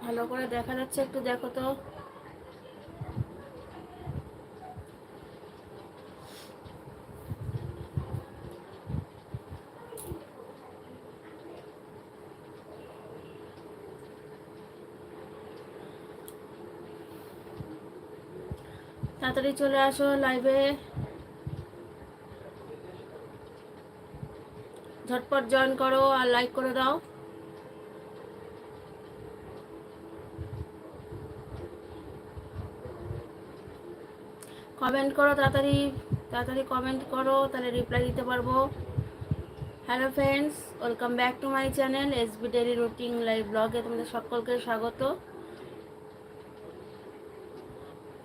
ভালো করে দেখা যাচ্ছে, একটু দেখো তো। তাড়াতাড়ি চলে আসো লাইভে, ঝটপট জয়েন করো আর লাইক করে দাও। কমেন্ট করো তাড়াতাড়ি, তাড়াতাড়ি কমেন্ট করো, তাহলে রিপ্লাই দিতে পারবো। Hello friends, welcome back to my channel SB daily routine live ব্লগে তোমাদের সকলকে স্বাগত।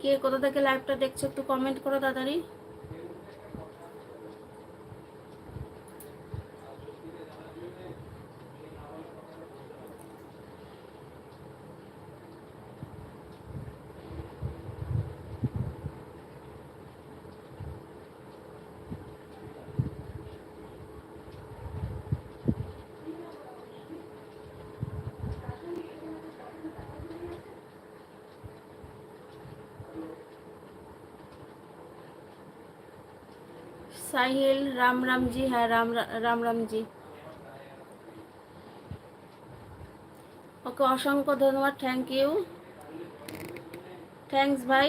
কে কোথা থেকে লাইভটা দেখছো একটু কমেন্ট করো তাড়াতাড়ি। সাহিল, রাম রামজি, হ্যাঁ রাম রামজি। ওকে, অসংখ্য ধন্যবাদ, থ্যাংক ইউ, থ্যাংকস ভাই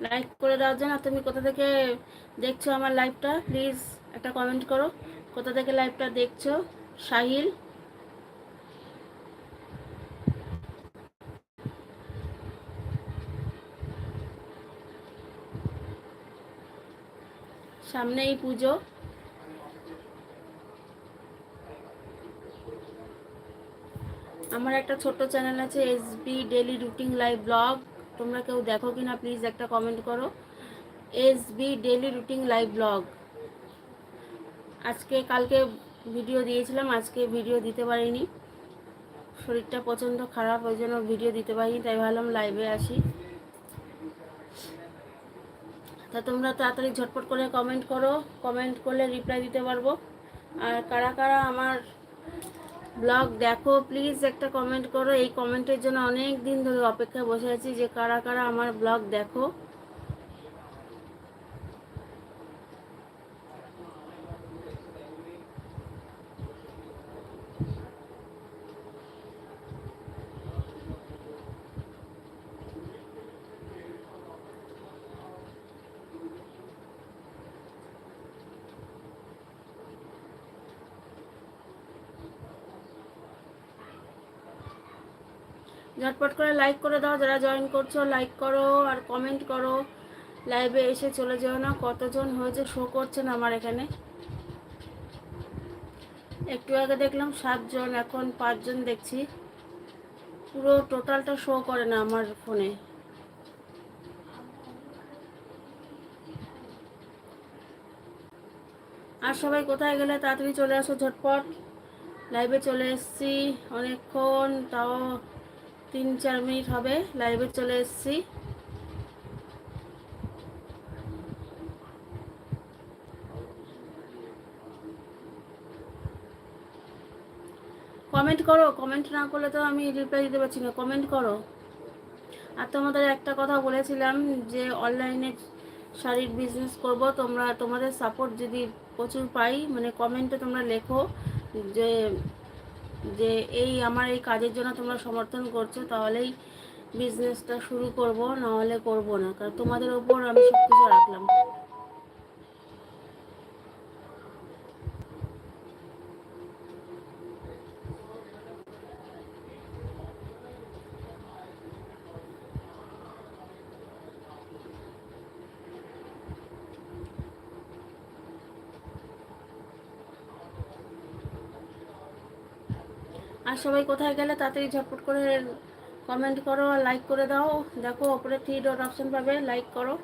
লাইক করে দেওয়ার জন্য। তুমি কোথা থেকে দেখছো আমার লাইভটা প্লিজ একটা কমেন্ট করো, কোথা থেকে লাইভটা দেখছো। সাহিল, সামনেই পুজো, আমার একটা ছোট্ট চ্যানেল আছে SB daily routine live blog, তোমরা কেউ দেখো কিনা প্লিজ একটা কমেন্ট করো। SB daily routine live blog, আজকে কালকে ভিডিও দিয়েছিলাম, আজকে ভিডিও দিতে পারিনি, শরীরটা প্রচণ্ড খারাপ, ওই জন্য ভিডিও দিতে পারিনি, তাই ভাবলাম লাইভে আসি। তা তোমরা তাড়াতাড়ি ঝটপট করে কমেন্ট করো, কমেন্ট করলে রিপ্লাই দিতে পারবো। আর কারা কারা আমার ব্লগ দেখো প্লিজ একটা কমেন্ট করো, এই কমেন্টের জন্য অনেক দিন ধরে অপেক্ষায় বসে আছি যে কারা কারা আমার ব্লগ দেখো। ঝটপট করে লাইক করে দাও, যারা জয়েন করছো লাইক করো আর কমেন্ট করো, লাইভে এসে চলে যেও না। কতজন হয়েছে শো করছে না আমার এখানে, একটু আগে দেখলাম 7 জন, এখন 5 জন দেখছি, পুরো টোটালটা শো করে না আমার ফোনে। আর সবাই কোথায় গেলে তাড়াতাড়ি চলে আসো ঝটপট, লাইভে চলে এসেছি অনেকক্ষণ, তাও 3-4 মিনিট হবে লাইভে চলে এসেছি। কমেন্ট করো, কমেন্ট না করলে তো আমি রিপ্লাই দিতে পারছি না, কমেন্ট করো। আর তোমাদের একটা কথা বলেছিলাম যে অনলাইনে শাড়ির বিজনেস করব, তোমরা তোমাদের সাপোর্ট যদি প্রচুর পাই, মানে কমেন্টে তোমরা লেখো যে যে এই আমার এই কাজের জন্য তোমরা সমর্থন করছো, তাহলেই বিজনেসটা শুরু করব, নাহলে করব না, কারণ তোমাদের ওপর আমি সব কিছু রাখলাম। আর সবাই কোথায় গেলে তাড়াতাড়ি ঝটপট করে কমেন্ট করো আর লাইক করে দাও। দেখো ওপরে 3 ডট অপশন পাবে, লাইক করো,